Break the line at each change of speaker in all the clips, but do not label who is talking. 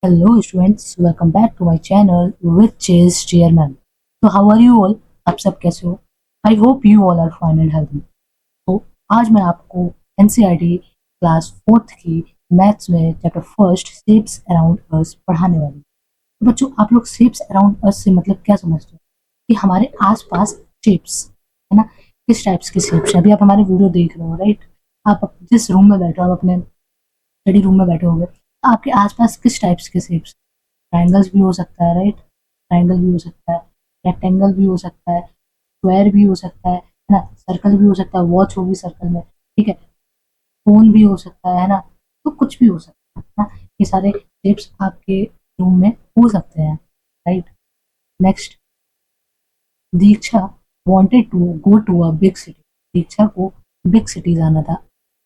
Hello students, welcome back to my channel which is Chairman. So how are you all? आप सब कैसे हो? I hope you all are fine and healthy. तो आज मैं आपको NCERT क्लास 4th की मैथ्स में chapter first shapes around us पढ़ाने वाली हूँ। तो बच्चों आप लोग शेप्स अराउंड अस से मतलब क्या समझते हो? कि हमारे आसपास शेप्स है ना, किस टाइप्स की शेप्स है। अभी आप हमारे वीडियो देख रहे हो राइट, आप जिस रूम में बैठे हो, आप अपने स्टडी रूम में बैठे होंगे, आपके आसपास किस टाइप्स के शेप्स? ट्रायंगल्स भी हो सकता है राइट, ट्रायंगल भी हो सकता है, रेक्टेंगल भी हो सकता है, स्क्वायर भी हो सकता है ना, सर्कल भी हो सकता है, वॉच होगी सर्कल में, ठीक है, फोन भी हो सकता है ना, तो कुछ भी हो सकता है ना। ये सारे शेप्स आपके रूम में हो सकते हैं right. Next, Diksha wanted to go to a big city. Diksha को बिग सिटी जाना था।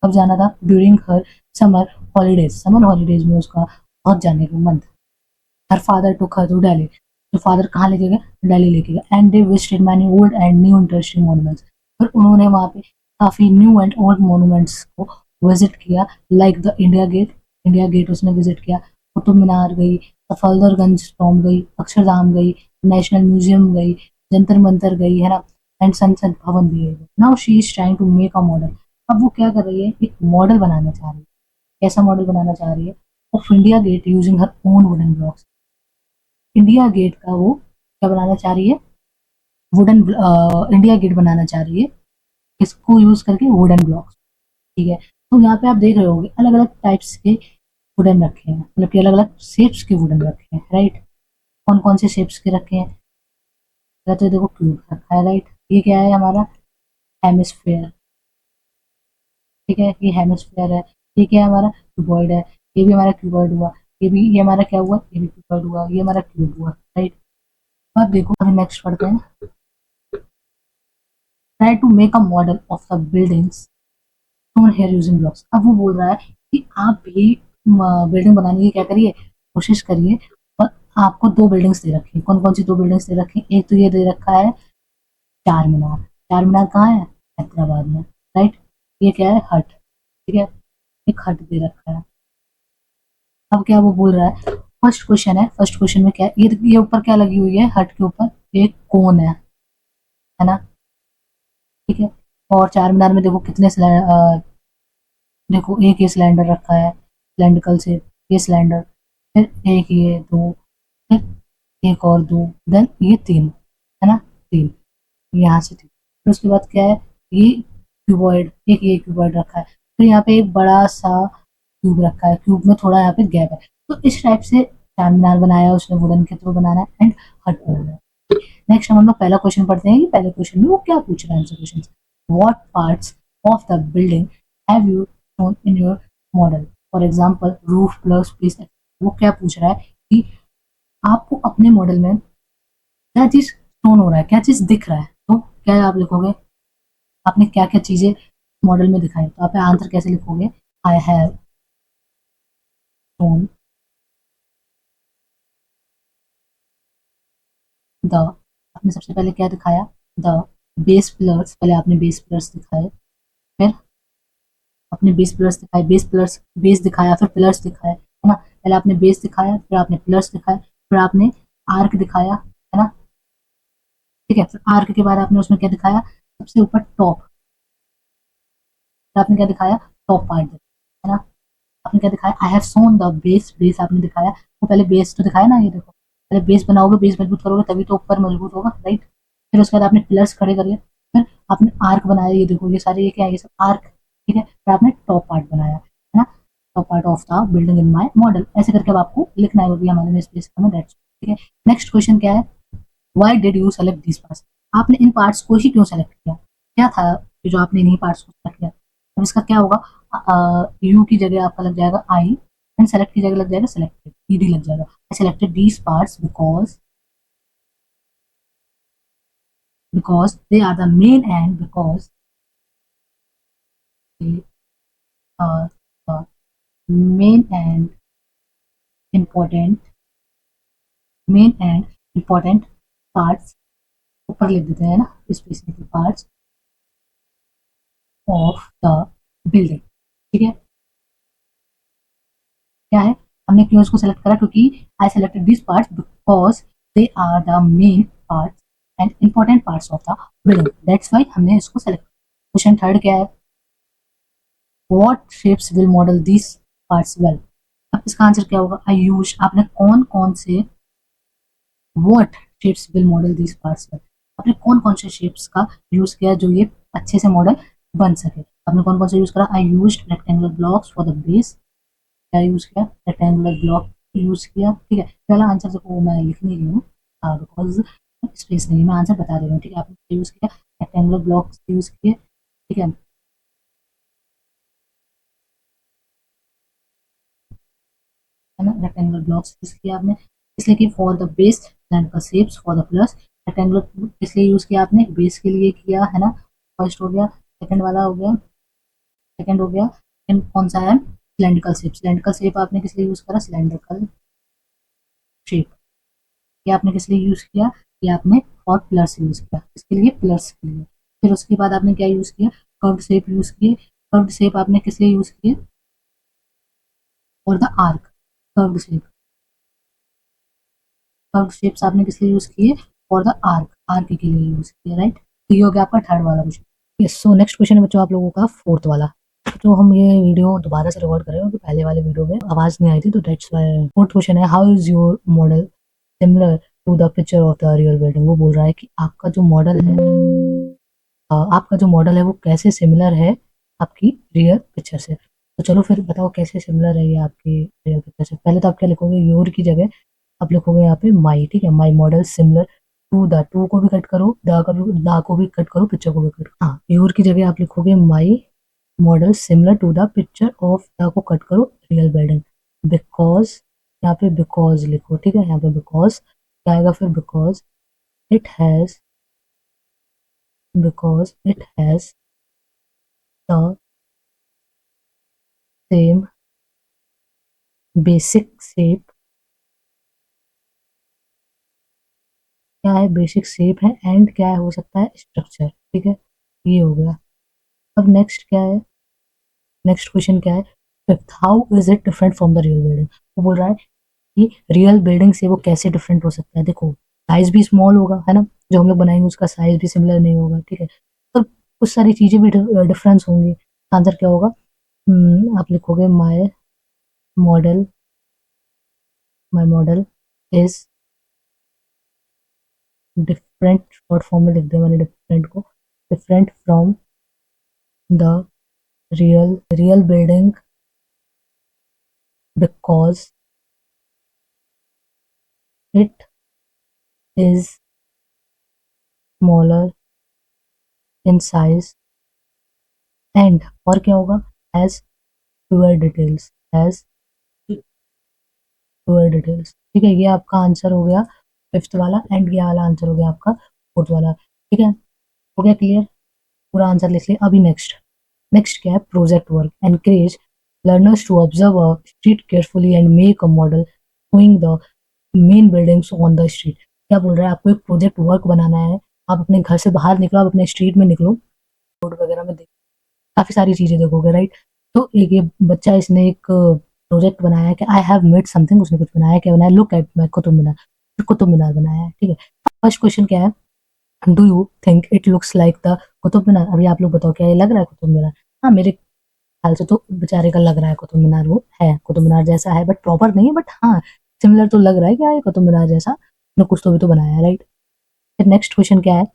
कब जाना था? During her summer holidays. Summer holidays में उसका बहुत जाने का मन था। Her father to her to Delhi. तो फादर कहाँ लेके गए? दिल्ली लेके गए। And they visited many old and new interesting monuments. फिर उन्होंने वहाँ पे काफी न्यू एंड ओल्ड मॉन्यूमेंट्स को विजिट किया, like the India gate. India gate उसने विजिट किया, कुतुब मीनार गई, सफदरगंज टॉम गई, अक्षरधाम गई, नेशनल म्यूजियम गई, जंतर मंतर गई है ना, एंड संसद भवन भी गई। Now she is trying to make a model. अब वो क्या कर रही है? एक मॉडल बनाना चाह रही है। कैसा मॉडल बनाना चाह रही है? Of India gate using her own wooden blocks. India gate का वो क्या बनाना चाह रही है? वुडन इंडिया गेट बनाना चाह रही है, इसको यूज करके वुडन ब्लॉक्स। ठीक है, तो यहाँ पे आप देख रहे होंगे अलग अलग टाइप्स के वुडन रखे हैं, मतलब कि अलग अलग शेप्स के वुडन रखे हैं राइट। कौन कौन से शेप्स के रखे हैं? तो देखो क्यूब रखा है राइट, ये क्या है हमारा? हेमिस्फेयर। ठीक है, ये हेमिस्फेयर है। ये क्या है हमारा? क्यूबॉइड है। ये भी हमारा क्यूबॉइड हुआ। ये भी, ये हमारा क्या हुआ? ये भी क्यूबॉइड हुआ, ये हमारा क्यूब हुआ राइट। अब देखो अभी नेक्स्ट पढ़ते हैं। Try to make a model of the buildings shown here using blocks. अब वो बोल रहा है कि आप भी बिल्डिंग बनाने की क्या करिए, कोशिश करिए। और आपको दो बिल्डिंग्स दे रखी है। कौन कौन सी दो बिल्डिंग्स दे रखी है? एक तो ये दे रखा है चार मीनार। चार मीनार कहाँ है? हैदराबाद में राइट। ये क्या है? हट। ठीक है, एक हट दे रखा है। अब क्या वो बोल रहा है? फर्स्ट क्वेश्चन है, फर्स्ट क्वेश्चन में क्या है? ये ऊपर क्या लगी हुई है? हट के ऊपर एक कोन है ना, ठीक है। और चार मीनार में देखो कितने देखो एक ये सिलेंडर रखा है सिलेंड्रिकल से, ये सिलेंडर, फिर एक, ये दो, फिर एक और दो, देन ये तीन, है ना, तीन, यहाँ से तीन। फिर उसके बाद क्या है? ये क्यूबॉइड, एक ये क्यूबॉइड रखा है। फिर यहाँ पे एक बड़ा सा क्यूब रखा है, क्यूब में थोड़ा यहाँ पे गैप है। तो इस टाइप से चार मीनार बनाया है उसने, वुडन के थ्रू बनाना है एंड हट बनाना है। नेक्स्ट हम लोग पहला क्वेश्चन पढ़ते हैं कि पहले क्वेश्चन में वो क्या पूछ रहा है answer question. What parts of the building have you shown in your model? For example roof plus please. वो क्या पूछ रहा है कि आपको अपने मॉडल में क्या चीज शोन हो रहा है, क्या चीज दिख रहा है। तो क्या आप लिखोगे? आपने क्या क्या चीजें मॉडल में दिखाई, तो आप आंसर कैसे लिखोगे? आई हैव शोन द, आपने सबसे पहले क्या दिखाया? The base pillars. पहले आपने बेस पिलर्स दिखाए, फिर अपने बेस पिलर्स दिखाए, बेस पिलर्स, बेस दिखाया, फिर पिलर्स दिखाए, है ना। पहले आपने बेस दिखाया, फिर आपने पिलर्स दिखाए, फिर आपने आर्क दिखाया, है ना, ठीक है। फिर आर्क के बाद आपने उसमें क्या दिखाया? सबसे ऊपर टॉप। फिर आपने क्या दिखाया? टॉप पार्ट, है ना। आपने क्या दिखाया? I have shown the base. Base आपने दिखाया, तो पहले बेस तो दिखाया ना, ये देखो, पहले बेस बनाओगे, बेस मजबूत करोगे तभी तो ऊपर मजबूत होगा राइट। फिर उसके बाद आपने पिलर्स खड़े करिए, फिर आपने आर्क बनाया, ये देखो ये सारे, ये क्या है? ये सब आर्क, ठीक है। फिर आपने टॉप पार्ट बनाया, है ना, top part of the building in my model. ऐसे करके अब आपको लिखना है, वो भी हमारे में स्पेस में दैट्स, ठीक है। नेक्स्ट क्वेश्चन क्या है? Why did you select this parts? आपने इन पार्ट्स को ही क्यों सेलेक्ट किया? क्या था कि जो आपने इन्हीं पार्ट्स को सेलेक्ट किया? अब इसका क्या होगा? यू की जगह आपका लग जाएगा आई, एंड सेलेक्ट की जगह लग जाएगा सेलेक्टेड, ईडी लग जाएगा। I selected these parts because they are the main and because they are the main and important, main and important parts, ऊपर लिख देते हैं ना, specific parts of the building. ठीक है, क्या है, हमने क्यों इसको सेलेक्ट करा, क्योंकि I selected this part because they are the main part and important parts of the building, that's why हमने इसको सेलेक्ट। क्वेश्चन थर्ड क्या है, what shapes will model this parts well. अब इसका आंसर क्या होगा, आई यूज, आपने कौन कौन से, what shapes will model this parts well, आपने कौन कौन से शेप्स का यूज किया जो ये अच्छे से मॉडल बन सके। आपने कौन कौन से यूज करा, I use rectangular blocks for the base, क्या यूज किया, रेक्टेंगुलर ब्लॉक यूज किया। ठीक है, पहला आंसर देखो मैं लिख नहीं रही हूँ बिकॉज स्पेस नहीं है, मैं आंसर बता रही हूँ। ठीक है, आपने यूज किया रेक्टेंगुलर ब्लॉक्स यूज किए। ठीक है, है ना, रेक्टेंगुलर ब्लॉक्स यूज किया आपने, इसलिए कि for the base and the shapes for the plus. Rectangular इसलिए यूज किया आपने, बेस के लिए किया है ना, फर्स्ट हो गया, सेकंड वाला हो गया, सेकंड हो गया, सेकंड कौन सा है, सिलेंड्रिकल शेप। सिलेंड्रिकल शेप आपने किस लिए यूज करा, सिलेंड्रिकल शेप, ये आपने किस लिए यूज किया, ये आपने फॉर पिलर्स यूज किया, इसके लिए पिलर्स के लिए। फिर उसके बाद आपने क्या यूज किया, कर्व्ड शेप यूज किए। कर्व्ड शेप आपने किस लिए यूज किए, for the arc. Curved shape, curved shapes आपने किस लिए यूज किए, फॉर द आर्क, आर्क के लिए यूज किया, राइट। तो ये हो गया आपका थर्ड वाला question. Yes, so next question है बच्चों आप लोगों का फोर्थ वाला। तो हम ये वीडियो दोबारा से रिकॉर्ड कर रहे हैं क्योंकि पहले वाले वीडियो में आवाज नहीं आई थी, तो दैट्स व्हाई। फोर्थ क्वेश्चन है, how is your model similar to the picture of the real building. वो बोल रहा है कि आपका जो मॉडल है, आपका जो मॉडल है वो कैसे सिमिलर है आपकी रियल पिक्चर से। तो चलो फिर बताओ कैसे सिमिलर है ये आपकी रियल पिक्चर से। पहले तो आप क्या लिखोगे, योर की जगह आप लिखोगे यहाँ पे माई। ठीक है, my model similar to the, to को भी कट करो, द को भी कट करो, पिक्चर को भी कट करो। हाँ, योर की जगह आप लिखोगे my model similar to the picture of the को कट करो रियल बिल्डिंग, बिकॉज, यहाँ पे बिकॉज लिखो। ठीक है, यहाँ पे बिकॉज क्या आएगा फिर, it has because it has the same basic shape, क्या है, बेसिक शेप है, एंड क्या है, हो सकता है स्ट्रक्चर। ठीक है, ये हो गया। अब नेक्स्ट क्या है, नेक्स्ट क्वेश्चन क्या है, fifth, how is it different from the real building. वो बोल रहा है कि रियल बिल्डिंग से वो कैसे डिफरेंट हो सकता है। देखो, साइज भी स्मॉल होगा, है ना, जो हम लोग बनाएंगे उसका साइज भी सिमिलर नहीं होगा। ठीक है, और कुछ सारी चीजें भी डिफरेंस होंगी। आंसर क्या होगा, आप लिखोगे model my model is different, short form में लिख दिया मैंने डिफरेंट को, different from the real building because it is smaller in size and, और क्या होगा, has fewer details, has fewer details. ठीक है, ये आपका आंसर हो गया फिफ्थ वाला, एंड ये वाला आंसर हो गया आपका फोर्थ वाला। ठीक है, हो गया क्लियर, पूरा आंसर लिख लिया। अभी नेक्स्ट, नेक्स्ट क्या है, project work encourage learners to observe a street carefully and make a model showing the main buildings on the street. क्या बोल रहा है, आपको एक प्रोजेक्ट वर्क बनाना है, आप अपने घर से बाहर निकलो, आप अपने स्ट्रीट में निकलो, रोड वगैरह में काफी सारी चीजें देखोगे, राइट। तो एक ये बच्चा, इसने एक प्रोजेक्ट बनाया है कि आई हैव मेड समथिंग, उसने कुछ बनाया, क्या बनाया, look at my Qutub Minar, Qutub Minar बनाया है। ठीक है, फर्स्ट क्वेश्चन क्या है, do you think it looks like the Qutub Minar. अभी आप लोग बताओ क्या ये लग रहा है कुतुब मीनार। हाँ, मेरे ख्याल से तो बेचारे का लग रहा है कुतुब मीनार, वो है कुतुब मीनार जैसा है, बट प्रॉपर नहीं है, बट हाँ सिमिलर तो लग रहा है कि हाँ ये कुतुब मीनार जैसा ने कुछ तो भी तो बनाया है, राइट। फिर नेक्स्ट क्वेश्चन क्या है,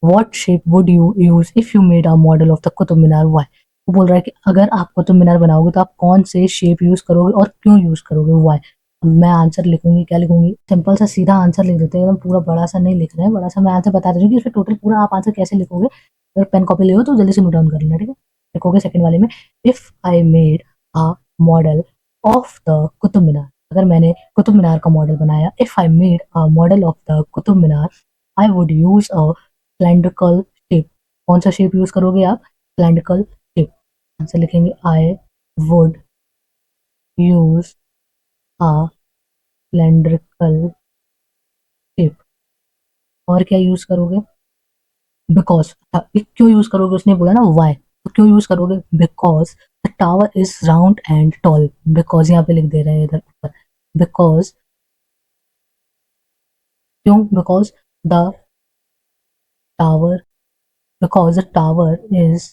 what shape would you use if you made a model of the Qutub Minar, why. वो बोल रहा है कि अगर आप कुतुब मीनार बनाओगे तो आप कौन से शेप यूज करोगे और क्यों यूज करोगे, व्हाई। मैं आंसर लिखूंगी, क्या लिखूंगी, सिंपल सा सीधा आंसर लिख देते हैं, एकदम पूरा बड़ा सा नहीं लिख रहे हैं, बड़ा सा मैं आंसर बता रही हूँ कि इसमें टोटल पूरा आप आंसर कैसे लिखोगे। अगर पेन कॉपी ले हो तो जल्दी से नोट डाउन कर लेना, ठीक है। लिखोगे सेकंड वाले में, if I made a model of the Qutub Minar, अगर मैंने कुतुब मीनार का मॉडल बनाया, if I made a model of the Qutub Minar I would use a cylindrical shape. कौन सा शेप यूज करोगे आप, cylindrical शेप। आंसर लिखेंगे, आई would use a cylindrical shape. और क्या यूज करोगे, बिकॉज, क्यों यूज करोगे, उसने बोला ना वाई, तो क्यों यूज करोगे? Because the tower is round and tall. Because यहाँ पे लिख दे रहे हैं इधर ऊपर, बिकॉज, क्यों? Because the tower, because the tower is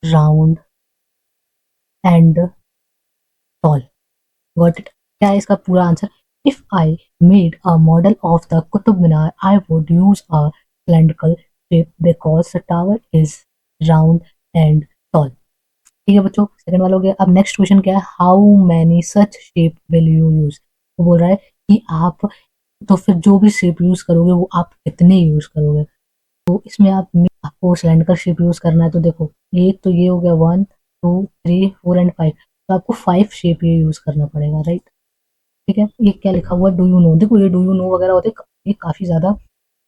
round and tall. Got it? क्या है इसका पूरा answer? If I made a model of the Qutub Minar I would use a cylindrical shape because the tower is round and tall। ठीक है बच्चों, second वाला हो गया। अब नेक्स्ट क्वेश्चन क्या है? How many such shape will you use? वो बोल रहा है कि आप, तो फिर जो भी शेप यूज करोगे वो आप कितने यूज करोगे? तो इसमें आपको सिलेंडर शेप यूज करना है। तो देखो, एक तो ये हो गया 1 2 3 4 एंड 5, तो आपको 5 शेप ये यूज करना पड़ेगा, राइट? ठीक है, ये क्या लिखा हुआ? Do you know. देखो ये डू यू नो वगैरह होते हैं, ये काफी ज्यादा,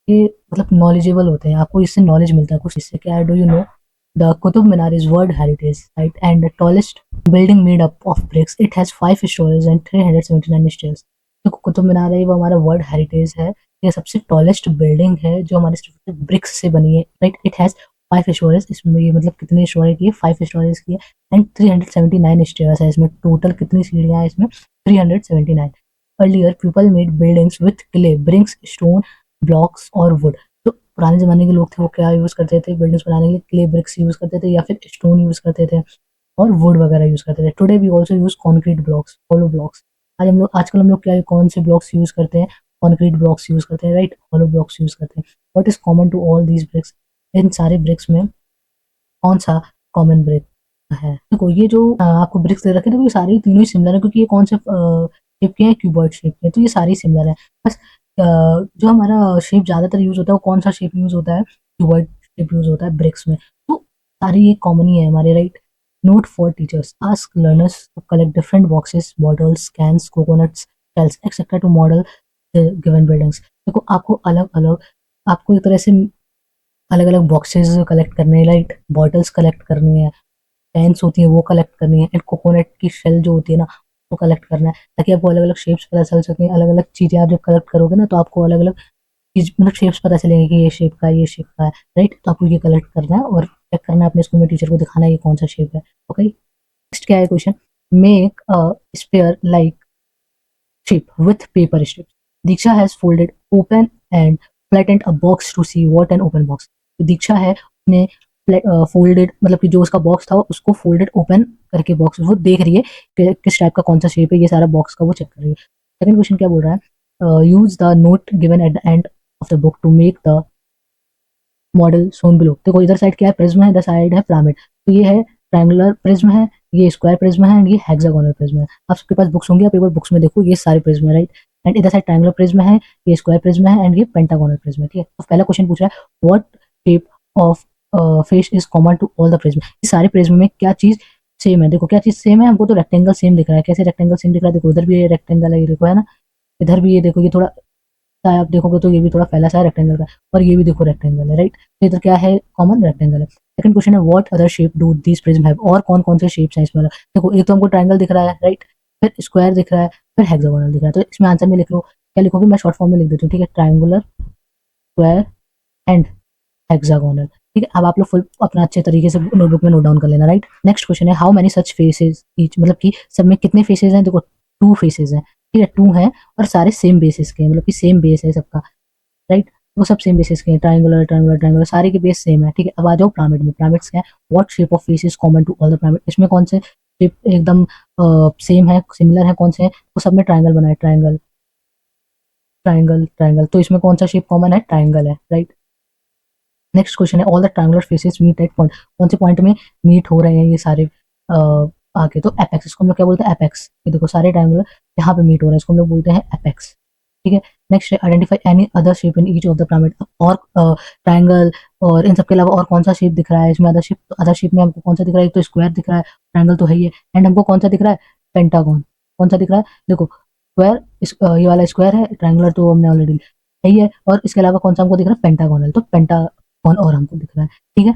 ये मतलब नॉलेजेबल होते हैं, आपको इससे नॉलेज मिलता है कुछ। इससे क्या है? Do you know the Qutub Minar is world heritage site and the tallest building made up of BRICS. It has 5 stories and 379 stairs. देखो कुतुब मीनार है, वो हमारा वर्ल्ड हेरिटेज है, ये सबसे टॉलेस्ट बिल्डिंग है जो हमारे ब्रिक्स से बनी है, राइट? इट हैज 5 स्टोरेज, इसमें ये मतलब कितने स्टोरेज की है? 5 स्टोरेज की है। एंड 379 स्टेयर्स है इसमें, टोटल कितनी सीढ़ियां हैं इसमें? 379। Earlier people made buildings with clay, bricks, stone, blocks और वुड। तो पुराने जमाने के लोग थे वो क्या यूज करते थे बिल्डिंग्स बनाने के लिए? क्ले ब्रिक्स यूज करते थे या फिर स्टोन यूज करते थे और वुड वगैरह यूज करते थे। Today we also use concrete blocks, hollow blocks. आजकल हम लोग क्या, कौन से ब्लॉक्स यूज करते हैं? कंक्रीट ब्लॉक्स यूज करते हैं, राइट? होलो ब्लॉक्स यूज करते हैं। What is common to all these bricks? इन सारे ब्रिक्स में कौन सा कॉमन ब्रिक है? देखो ये जो आपको ब्रिक्स दे रखे थे, ये सारे तीनों ही सिमिलर है, क्योंकि ये कौन से शेप के हैं? क्यूबॉइड शेप के, तो ये सारी सिमिलर है। बस जो हमारा शेप ज्यादातर यूज होता है वो कौन सा शेप यूज होता है? क्यूबॉइड शेप यूज होता है ब्रिक्स में। तो सारे ये कॉमन ही है हमारे, right? Note for teachers, ask learners to collect different boxes, bottles, cans, coconuts, shells etcetera to model given buildings. देखो आपको अलग अलग, आपको एक तरह से अलग अलग बॉक्सेस कलेक्ट करने हैं, राइट? बॉटल्स कलेक्ट करनी है, पेन्स होती है वो कलेक्ट करनी है, एंड कोकोनट की शेल जो होती है ना वो कलेक्ट करना है, ताकि आपको अलग अलग शेप्स पता चल सके। अलग अलग चीजें आप जब कलेक्ट करोगे ना तो आपको अलग अलग चीज मतलब शेप्स पता चलेंगे कि ये शेप का है, ये शेप का है, राइट? तो आपको ये कलेक्ट करना है और चेक करना है, अपने स्कूल में टीचर को दिखाना है ये कौन सा शेप है। ओके, नेक्स्ट क्या है question? Make a spare like sheep with paper strips. Diksha has folded open and flattened a box to see what an open box। तो दीक्षा है उसने फोल्डेड मतलब कि जो उसका बॉक्स था उसको फोल्डेड ओपन करके बॉक्स वो देख रही है कि किस टाइप का कौन सा शेप है, ये सारा बॉक्स का वो चेक कर रही है। सेकंड क्वेश्चन क्या बोल रहा है? Use the note given at the end of the book to make the model shown below. देखो इधर साइड क्या है? प्रिज्म है, इधर साइड है पिरामिड। तो ये है ट्रायंगुलर प्रिज्म है, ये स्क्वायर प्रिज्म है, एंड ये हेक्सागोनल प्रिज्म है। आप सबके पास बुक्स होंगी, आप एक बार बुक्स में देखो, ये सारे प्रिज्म है, राइट? एंड इधर साइड ट्रायंगुलर प्रिज्म है, ये स्क्वायर प्रिज्म है, एंड ये पेंटागोनल प्रिज्म है। ठीक है, तो पहला क्वेश्चन पूछ रहा है what shape of face is common to all the prism. इस सारे प्रिज्म में क्या चीज सेम है? देखो क्या चीज सेम है? हमको तो रेक्टेंगल सेम दिख रहा है। कैसे रेक्टेंगल सेम दिख रहा है? देखो इधर भी ये रेक्टेंगल है, ये देखो है ना, इधर भी ये देखो, ये थोड़ा सा है, आप देखोगे तो ये भी थोड़ा फैला सा है रेक्टेंगल का, और ये भी देखो रेक्टेंगल है, राइट? तो इधर क्या है? कॉमन रेक्टेंगल है। सेकंड क्वेश्चन है what other shape do these prism have? और कौन कौन से शेप्स हैं इसमें? देखो एक तो हमको ट्रायंगल दिख रहा है, राइट? फिर स्क्वायर दिख रहा है, फिर हेक्सागोनल दिख रहा है। तो इसमें आंसर में लिख लो, क्या लिखोगे? मैं शॉर्ट फॉर्म में लिख देती हूँ, ठीक है? Triangular, square and hexagonal. ठीक है, अब आप लोग फुल अपना अच्छे तरीके से नोटबुक में नोट डाउन कर लेना, राइट? नेक्स्ट क्वेश्चन है how many such faces each, मतलब कि सब में कितने फेसेस हैं? देखो 2 फेसेस हैं, ठीक है? 2 हैं और सारे सेम बेसिस के हैं, मतलब कि सेम बेस है सबका, राइट? वो सब सेम बेसिस के हैं, ट्रायंगुलर ट्रायंगुलर ट्रायंगुलर, सारे के बेस सेम है। ठीक है, अब आ जाओ पिरामिड में। पिरामिड्स क्या है? What shape of face is common to all the pyramid? इसमें कौन से शेप एकदम सेम है, सिमिलर है? कौन से हैं? तो सब में ट्रायंगल बना है, ट्रायंगल ट्रायंगल ट्रायंगल। तो इसमें कौन सा शेप कॉमन है? ट्रायंगल है, राइट? नेक्स्ट क्वेश्चन है all the triangular faces meet at point. कौन से पॉइंट में मीट हो रहे हैं ये सारे आगे? तो एपेक्स, इसको हम लोग क्या बोलते हैं? एपेक्स। ये देखो सारे ट्रायंगुलर यहाँ पे मीट हो रहे हैं, इसको हम लोग बोलते हैं एपेक्स। ठीक है, नेक्स्ट है identify any other shape in each of the pyramid. और ट्रायंगल और इन सबके अलावा और कौन सा शेप दिख रहा है इसमें? अदर शेप, तो अदर शेप में हमको कौन सा दिख रहा है? एक तो स्क्वायर दिख रहा है, ट्रायंगल तो है ही है, एंड हमको कौन सा दिख रहा है? पेंटागन। कौन सा दिख रहा है? देखो स्क्वायर, ये वाला स्क्वायर है, ट्रायंगुलर तो हमने ऑलरेडी है ही है, और इसके अलावा कौन सा हमको दिख रहा है? पेंटागोनल। तो पेंटागन और हमको दिख रहा है, ठीक है?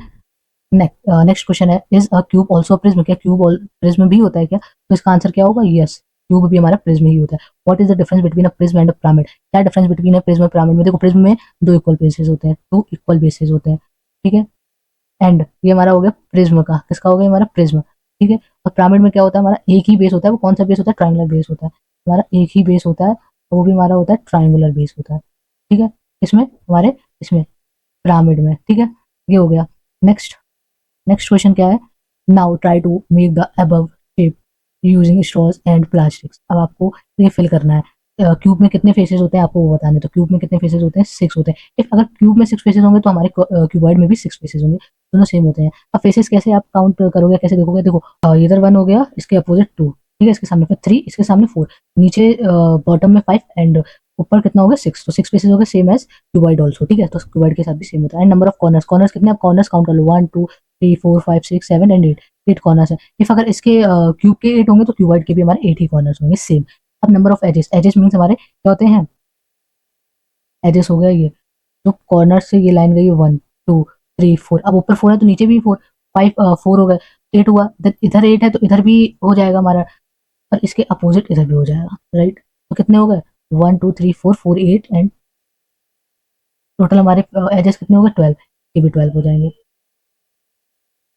नेक्स्ट क्वेश्चन है is a cube also prism? क्या क्यूब प्रिज्म भी होता है क्या? तो इसका आंसर क्या होगा? यस, क्यूब भी हमारा प्रिज्म ही होता है। What is the difference between a prism and a pyramid? क्या डिफरेंस बिटवीन अ प्रिज्म और पिरामिड में? देखो प्रिज्म में 2 इक्वल बेसेस होते हैं, 2 इक्वल बेसेस होते हैं, ठीक है? एंड ये हमारा हो गया प्रिज्म का, किसका हो गया हमारा प्रिज्म, ठीक है। और पिरामिड में क्या होता है, हमारा एक ही बेस होता है, वो कौन सा बेस होता है, ट्रायंगुलर बेस होता है, हमारा एक ही बेस होता है, वो भी हमारा होता है ट्रायंगुलर बेस होता है, ठीक है। इसमें हमारे इसमें पिरामिड में, ठीक है। ये हो गया। नेक्स्ट नेक्स्ट क्वेश्चन क्या है, now try to make the above shape using straws and plastics. अब आपको ये फिल करना है, क्यूब में कितने फेसेस होते हैं आपको वो बताने, तो क्यूब में कितने फेसेस होते हैं, 6 होते हैं। इफ अगर क्यूब में 6 फेसेस होंगे तो हमारे क्यूबॉइड में भी 6 फेसेस होंगे, दोनों सेम होते हैं। अब फेसेस कैसे आप काउंट करोगे, कैसे देखोगे, देखो इधर 1 हो गया, इसके अपोजिट 2, ठीक है, इसके सामने फिर 3, इसके सामने 4, नीचे बॉटम में 5 एंड ऊपर कितना हो गया 6, तो 6 फेसेस हो गए, सेम एज क्यूबॉइड ऑल्सो, ठीक है। तो क्यूबॉइड के साथ भी सेम होता है। And number of corners, corners कितने, आप कॉर्नर्स काउंट कर लो, 1 2 3 4 5 6 7 एंड 8, 8 कॉर्नर्स है। इफ अगर इसके क्यूब के 8 होंगे तो क्यूबॉइड के भी हमारे 8 ही कॉर्नर्स होंगे, सेम। अब number of edges, edges means हमारे क्या होते हैं, एजेस हो गया ये, जो कॉर्नर से ये लाइन गई 1 2 3 4, अब ऊपर 4 है तो नीचे भी 4, 5 4 हो गए, 8 हुआ, इधर 8 है तो इधर भी हो जाएगा हमारा, और इसके अपोजिट इधर भी हो जाएगा, राइट। तो कितने हो गए, 1 2 3 4 4 8 एंड टोटल हमारे एजेस कितने हो गए 12, ये भी 12 हो जाएंगे।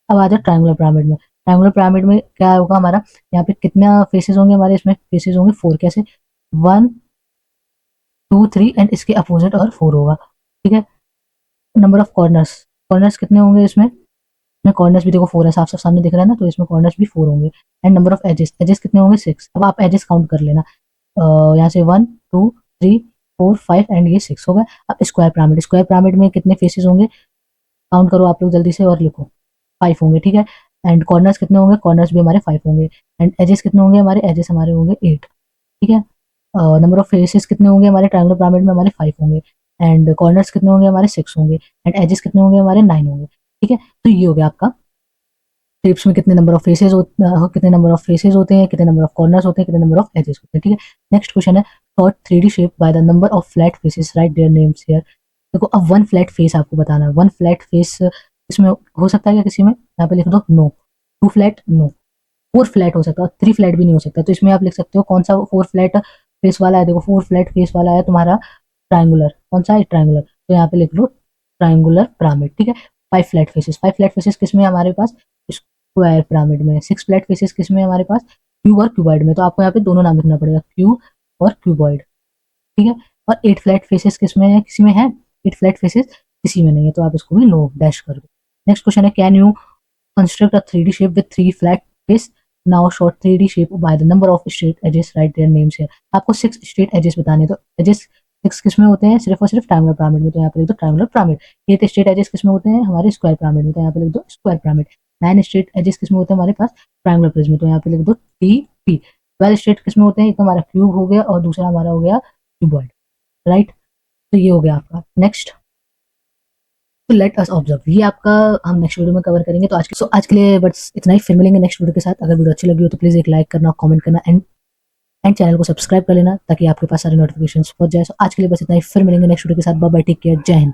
अब आ जाए ट्रायंगुलर पिरामिड में, ट्रायंगुलर पिरामिड में क्या होगा हमारा, यहाँ पे कितना फेसेस होंगे हमारे, इसमें फेसेस होंगे 4, कैसे, 1 2 3 एंड इसके अपोजिट और 4 होगा, ठीक है। नंबर ऑफ कॉर्नर्स, कॉर्नर्स कितने होंगे इसमें, कॉर्नर्स भी देखो 4 है, साफ साफ सामने दिख रहा है ना, तो इसमें कॉर्नर्स भी 4 होंगे। And number of edges, edges कितने होंगे 6, अब आप एजेस काउंट कर लेना, यहाँ से 1 2 3 4 5 एंड ये 6 हो गए। अब स्क्वायर पिरामिड, स्क्वायर पिरामिड में कितने फेसेस होंगे, काउंट करो आप लोग जल्दी से और लिखो, 5 होंगे, ठीक है। एंड कॉर्नर्स कितने होंगे, कॉर्नर्स भी हमारे 5 होंगे। एंड एजेस कितने होंगे हमारे, एजेस हमारे होंगे 8, ठीक है। नंबर ऑफ फेसेस कितने होंगे हमारे ट्रायंगुलर पिरामिड में, हमारे 5 होंगे। एंड कॉर्नर्स कितने होंगे हमारे 6 होंगे। एंड एजेस कितने होंगे हमारे 9 होंगे, ठीक है। तो ये हो गया आपका शेप्स में कितने नंबर ऑफ फेसेस होते हैं, कितने नंबर ऑफ फेसेस होते हैं, कितने नंबर ऑफ कॉर्नर्स होते हैं, कितने नंबर ऑफ एजेस होते हैं, ठीक है। नेक्स्ट क्वेश्चन है, sort 3D shape by the number of flat faces, right their names here. देखो अब 1 फ्लैट फेस आपको बताना है, 1 फ्लैट फेस इसमें हो सकता है क्या किसी में, यहाँ पे लिख दो नो, 2 फ्लैट नो, 4 फ्लैट हो सकता है, 3 फ्लैट भी नहीं हो सकता, तो इसमें आप लिख सकते हो कौन सा 4 फ्लैट फेस वाला है, देखो 4 फ्लैट फेस वाला है तुम्हारा ट्रायंगुलर, कौन सा है ट्रायंगुलर, तो यहाँ पे लिख लो ट्रायंगुलर पिरामिड, ठीक है। 5 फ्लैट फेसेस, 5 फ्लैट फेसेस किसमें हमारे पास, स्क्वायर पिरामिड में। 6 फ्लैट फेसेस किसमें हमारे पास, क्यूब और क्यूबॉइड में, तो आपको यहाँ पे दोनों नाम लिखना पड़ेगा, क्यूब और क्यूबॉइड, ठीक है। और 8 फ्लैट फेसेस किसमें है, किसी में है, 8 फ्लैट फेसेस किसी में नहीं है, तो आप इसको भी नो डैश कर दो। नेक्स्ट क्वेश्चन है, can you construct a 3D shape with 3 flat face, now sort 3D shape by the number of straight edges, write their names है। आपको 6 स्ट्रेट एजेस बताने, तो एजेस 6 किसमें होते हैं, सिर्फ और सिर्फ ट्रायंगुलर पिरामिड में, तो यहाँ पे लिख दो ट्रायंगुलर पिरामिड। 8 स्ट्रेट एजेस किसमें होते हैं हमारे स्क्वायर पिरामिड में, तो यहाँ पे लिख दो स्क्वायर पिरामिड। 9 स्ट्रेट एजेस किसमें होते हैं हमारे पास ट्रायंगुलर प्रिज्म, तो यहाँ पे लिख दो टी पी। 12 स्ट्रेट किसमें होते हैं, एक तो हमारा क्यूब हो गया और दूसरा हमारा हो गया क्यूबॉइड, राइट। तो ये हो गया आपका। नेक्स्ट, तो लेट अस ऑब्जर्व, ये आपका हम नेक्स्ट वीडियो में कवर करेंगे। तो आज के लिए बस इतना ही, फिर मिलेंगे नेक्स्ट वीडियो के साथ। अगर वीडियो अच्छी लगी हो तो प्लीज एक लाइक करना, कमेंट करना एंड चैनल को सब्सक्राइब कर लेना, ताकि आपके पास सारे नोटिफिकेशंस पहुंच जाए। सो आज के लिए बस इतना ही, फिर मिलेंगे नेक्स्ट वीडियो के साथ। बाय बाय, टेक केयर, जय हिंद।